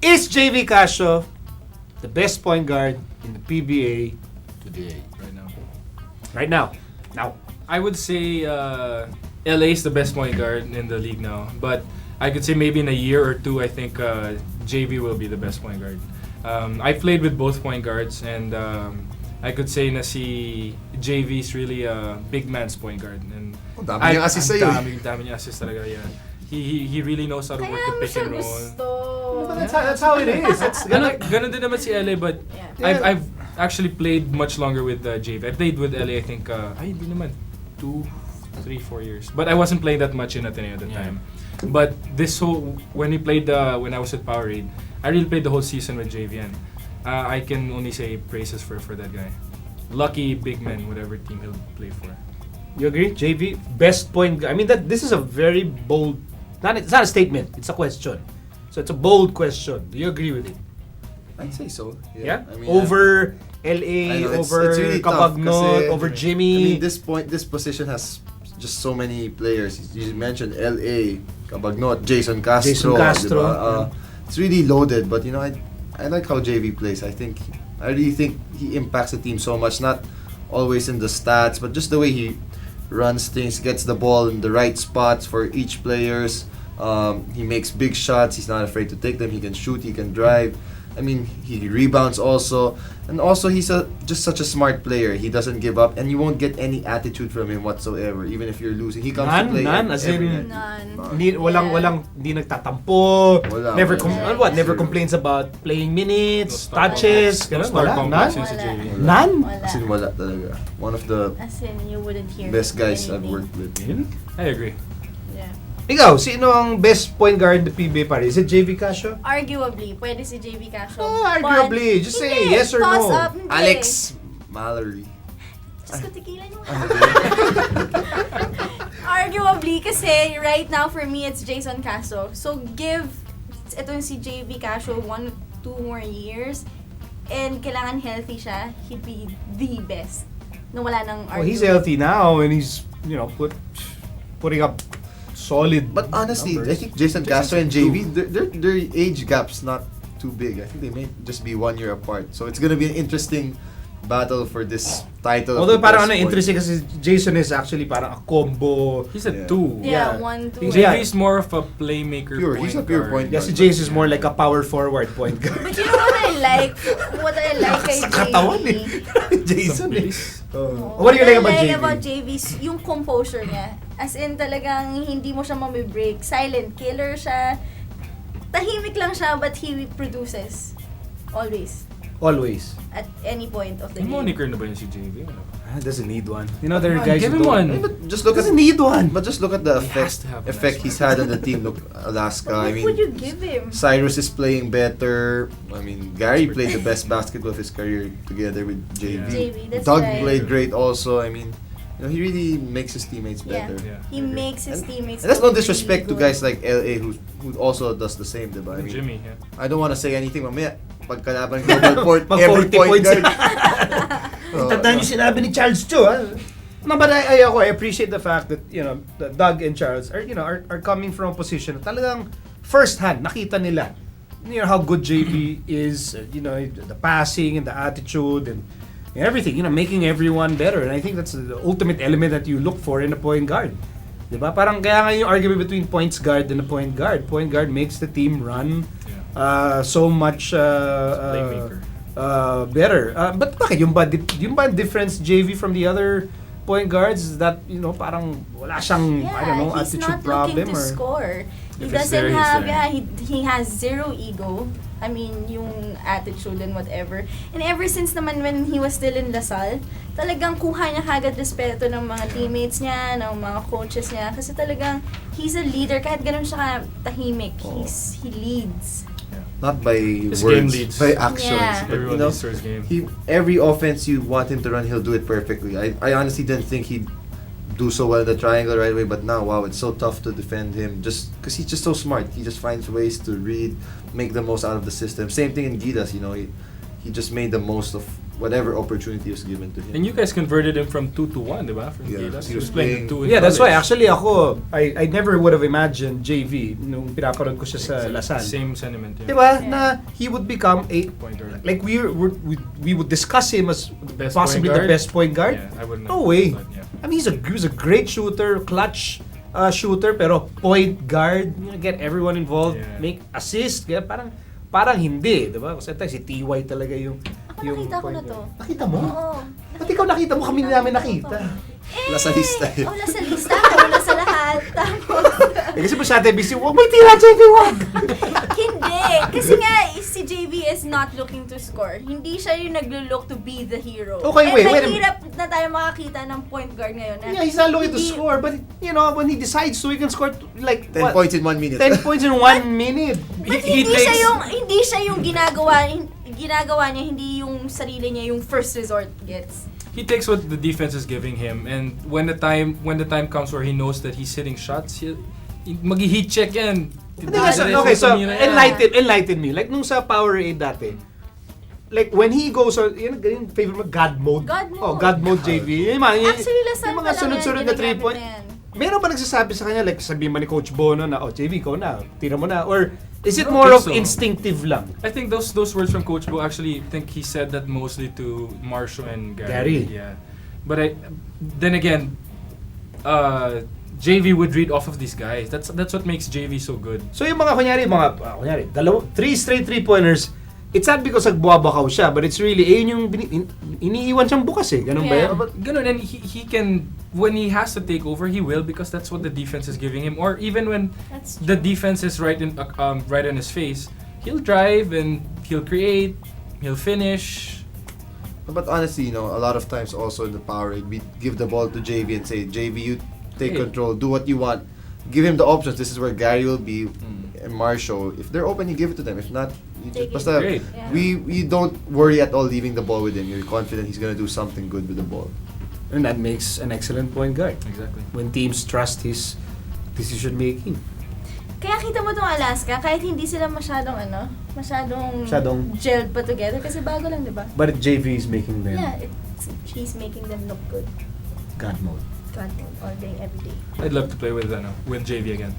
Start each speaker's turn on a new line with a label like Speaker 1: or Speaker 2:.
Speaker 1: Is JV Casio the best point guard in the PBA today? Right now. Now.
Speaker 2: I would say LA is the best point guard in the league now. But I could say maybe in a year or two, I think JV will be the best point guard. I played with both point guards, and I could say na si JV is really a big man's point guard. And
Speaker 3: dami niyang assist sa'yo.
Speaker 2: Dami niya assist talaga, yeah. He really knows how to work the pick and roll.
Speaker 1: That's how it is.
Speaker 2: Ganun din naman si LA, but I've actually played much longer with JV. I played with LA, I think, hindi naman, 2, 3, 4 years. But I wasn't playing that much in Ateneo at the time. But when he played, when I was at Powerade, I really played the whole season with JV, and I can only say praises for that guy. Lucky big man, whatever team he'll play for.
Speaker 1: You agree? JV, best point guard. I mean, this is a very bold, it's not a statement, it's a question. So it's a bold question. Do you agree with it?
Speaker 3: I'd say so.
Speaker 1: Yeah?
Speaker 3: I mean,
Speaker 1: over LA, over
Speaker 3: it's really tough
Speaker 1: Kapagnot,
Speaker 3: kasi,
Speaker 1: over Jimmy.
Speaker 3: I mean, this position has just so many players. You mentioned LA, Kapagnot, Jason Castro. Diba? It's really loaded, but I like how JV plays. I really think he impacts the team so much. Not always in the stats, but just the way he runs things, gets the ball in the right spots for each players. He makes big shots. He's not afraid to take them. He can shoot. He can drive. I mean, he rebounds also. And also, he's just such a smart player. He doesn't give up, and you won't get any attitude from him whatsoever, even if you're losing. He comes to play every night.
Speaker 1: Walang hindi nagtatampo.
Speaker 3: Wala.
Speaker 1: Never complains about playing minutes, touches. None?
Speaker 3: As in, wala talaga. One of the
Speaker 4: you wouldn't hear
Speaker 3: best guys
Speaker 4: anything.
Speaker 3: I've worked with.
Speaker 2: I agree.
Speaker 1: Ikaw, sino ang best point guard in the PBA pare? Is it JV Casio?
Speaker 4: Arguably, pwede si JV Casio.
Speaker 1: Arguably. Just say yes or
Speaker 4: toss
Speaker 1: no.
Speaker 4: Up, hindi.
Speaker 3: Alex Mallory.
Speaker 4: Diyos ko, tigilan niyo. Arguably, kasi right now for me, it's Jason Casio. So give itong si JV Casio 1 or 2 more years, and kailangan healthy siya, he'd be the best. Na wala nang argument.
Speaker 1: Well, he's healthy now and he's, putting up solid.
Speaker 3: But honestly,
Speaker 1: numbers.
Speaker 3: I think Jason Castro and JV, their age gap's not too big. I think they may just be 1 year apart. So it's gonna be an interesting battle for this title.
Speaker 1: Although parang interesting kasi Jason is actually parang a combo.
Speaker 2: He's a 2.
Speaker 4: Yeah, 1, 2.
Speaker 2: JV is more of a playmaker.
Speaker 3: He's a pure point
Speaker 1: Yeah,
Speaker 3: guard.
Speaker 1: si Jason is more like a power forward point guard.
Speaker 4: But you know what I like? What I like kay
Speaker 1: Sa katawan
Speaker 4: JV?
Speaker 1: Jason eh.
Speaker 4: Oh,
Speaker 1: What do you like
Speaker 4: what I
Speaker 1: about JV?
Speaker 4: JV's yung composure niya. As in talagang hindi mo siya mamibreak. Silent killer siya. Tahimik lang siya but he produces. Always.
Speaker 1: Always.
Speaker 4: At any point of the
Speaker 2: May
Speaker 4: game.
Speaker 2: moniker na ba yun si JV?
Speaker 1: Doesn't need one. There are guys
Speaker 2: give
Speaker 1: who
Speaker 2: him
Speaker 1: don't.
Speaker 2: one.
Speaker 3: But just look
Speaker 1: Doesn't need one.
Speaker 3: But just look at the
Speaker 2: He has to have an
Speaker 3: effect he's had on the team. Look, Alaska.
Speaker 4: What
Speaker 3: I mean,
Speaker 4: would you give him?
Speaker 3: Cyrus is playing better. I mean, Gary played the best basketball of his career together with JV.
Speaker 4: JV, that's
Speaker 3: Doug
Speaker 4: right.
Speaker 3: played great also. I mean, he really makes his teammates better.
Speaker 2: Yeah.
Speaker 4: He makes his teammates.
Speaker 3: And that's no
Speaker 4: look
Speaker 3: disrespect to
Speaker 4: really
Speaker 3: guys like LA who also does the same, diba? I mean,
Speaker 2: Jimmy, yeah.
Speaker 3: I don't want to say anything mamaya. Pagkalaban global port,
Speaker 1: Mag-
Speaker 3: every
Speaker 1: 40
Speaker 3: point
Speaker 1: points.
Speaker 3: guard.
Speaker 1: Tandaan niyo sinabi ni Charles Cho, ha? No, but I appreciate the fact that, that Doug and Charles are coming from a position na talagang first hand, nakita nila. How good JB is, the passing and the attitude and everything, making everyone better. And I think that's the ultimate element that you look for in a point guard. Diba? Parang kaya nga yung argument between points guard and a point guard. Point guard makes the team run so much
Speaker 2: Playmaker.
Speaker 1: better. But bakit yung ba difference JV from the other point guards is that parang wala siyang
Speaker 4: he's
Speaker 1: attitude
Speaker 4: not
Speaker 1: problem
Speaker 4: looking to
Speaker 1: or
Speaker 4: score. He
Speaker 2: If it's
Speaker 4: doesn't
Speaker 2: there, he's
Speaker 4: have
Speaker 2: there.
Speaker 4: he has zero ego. I mean, yung attitude and whatever. And ever since naman when he was still in Lasal, talagang kuha niya kagad respeto ng mga teammates niya, ng mga coaches niya. Kasi talagang he's a leader. Kahit ganun siya tahimik, he leads.
Speaker 3: Not by
Speaker 2: His
Speaker 3: words,
Speaker 2: game leads.
Speaker 3: by actions.
Speaker 4: Yeah.
Speaker 3: But,
Speaker 2: Everyone needs to his game.
Speaker 3: Every offense you want him to run, he'll do it perfectly. I honestly didn't think he'd do so well in the triangle right away, but now, wow, it's so tough to defend him just because he's just so smart. He just finds ways to read, make the most out of the system. Same thing in Gilas, he just made the most of whatever opportunity was given to him.
Speaker 2: And you guys converted him from 2 to 1, di ba? From
Speaker 3: Yeah,
Speaker 2: Gilas.
Speaker 3: he was playing-
Speaker 2: 2 in
Speaker 1: Yeah, that's why
Speaker 2: college.
Speaker 1: actually ako, I never would have imagined JV nung pinaparod ko siya sa Lasal.
Speaker 2: Same sentiment. Yeah.
Speaker 1: Diba?
Speaker 4: Yeah.
Speaker 1: Na he would become a
Speaker 2: Pointer.
Speaker 1: like we would discuss him as
Speaker 2: best
Speaker 1: possibly
Speaker 2: point
Speaker 1: the
Speaker 2: guard?
Speaker 1: best point guard.
Speaker 2: Yeah, I wouldn't
Speaker 1: No
Speaker 2: have
Speaker 1: way.
Speaker 2: thought, yeah.
Speaker 1: I mean, he was a great shooter, clutch shooter, pero point guard, get everyone involved,
Speaker 2: Yeah.
Speaker 1: make assist, kaya parang hindi, diba? Kasi tayo si TY talaga yung
Speaker 4: Ako nakita ko
Speaker 1: point
Speaker 4: na to.
Speaker 1: guard. Nakita mo?
Speaker 4: Oo.
Speaker 1: Ba't ikaw nakita mo? Kami namin nakita.
Speaker 3: Lasalista yun.
Speaker 4: Oh, lasalista. Wala sa lahat. Tapos,
Speaker 1: Kasi masyado busy. Huwag may tira, JV, wag!
Speaker 4: hindi. Kasi nga, si JV is not looking to score. Hindi siya yung naglo-look to be the hero.
Speaker 1: Okay,
Speaker 4: And
Speaker 1: wait a
Speaker 4: mahirap na tayo makakita ng point guard ngayon. Na
Speaker 1: Yeah, he's not looking to
Speaker 4: hindi-
Speaker 1: score, but when he decides to, he can score like
Speaker 3: 10 points in 1 minute.
Speaker 1: 10 points in 1 minute.
Speaker 4: But
Speaker 2: He
Speaker 4: hindi siya yung ginagawa niya, hindi yung sarili niya yung first resort gets.
Speaker 2: He takes what the defense is giving him, and when the time comes where he knows that he's hitting shots, mag-heat check yan.
Speaker 1: Okay, so enlighten me. Like nung sa Powerade dati, like when he goes on, yung favorite mo, God mode.
Speaker 4: God mode.
Speaker 1: Oh, God mode JV. Yung mga,
Speaker 4: Actually, Lasal
Speaker 1: yung mga
Speaker 4: pa lang
Speaker 1: sunod-sunod
Speaker 4: yan,
Speaker 1: na 3 point.
Speaker 4: ginagamit na yan.
Speaker 1: Meron ba nagsasabi sa kanya, like sabihin ba ni Coach Bono na, JV, ikaw na, tira mo na, or is it
Speaker 2: I don't
Speaker 1: more of
Speaker 2: think so.
Speaker 1: instinctive lang?
Speaker 2: I think those words from Coach Bo, actually think he said that mostly to Marshall and
Speaker 1: Gary.
Speaker 2: Gary. Yeah, but then again, JV would read off of these guys. That's what makes JV so good.
Speaker 1: So yung mga kunyari 3 straight 3-pointers, it's not because nagbabakaw siya, but it's really, yung iniiwan siyang bukas eh. Ganun ba
Speaker 4: Yeah.
Speaker 1: yun?
Speaker 2: Ganun, and he can, when he has to take over, he will, because that's what the defense is giving him. Or even when
Speaker 4: That's
Speaker 2: the defense is right in his face, he'll drive and he'll create, he'll finish.
Speaker 3: But honestly, a lot of times also in the Powerade, we give the ball to JV and say, JV, you take
Speaker 2: Hey.
Speaker 3: control, do what you want. Give him the options. This is where Gary will be and Marshall. If they're open, you give it to them. If not, you
Speaker 4: Take it.
Speaker 3: just basta,
Speaker 2: Great.
Speaker 4: Yeah.
Speaker 3: we don't worry at all leaving the ball with him. You're confident he's gonna do something good with the ball.
Speaker 1: And that makes an excellent point guard.
Speaker 2: Exactly.
Speaker 1: When teams trust his decision making.
Speaker 4: Kaya kita mo tong Alaska, kahit hindi sila masyadong gelled pa together, kasi bago lang, di ba?
Speaker 1: But JV is making them
Speaker 4: Yeah, he's making them look good.
Speaker 1: God mode.
Speaker 4: God, all day, every day.
Speaker 2: I'd love to play with JV again.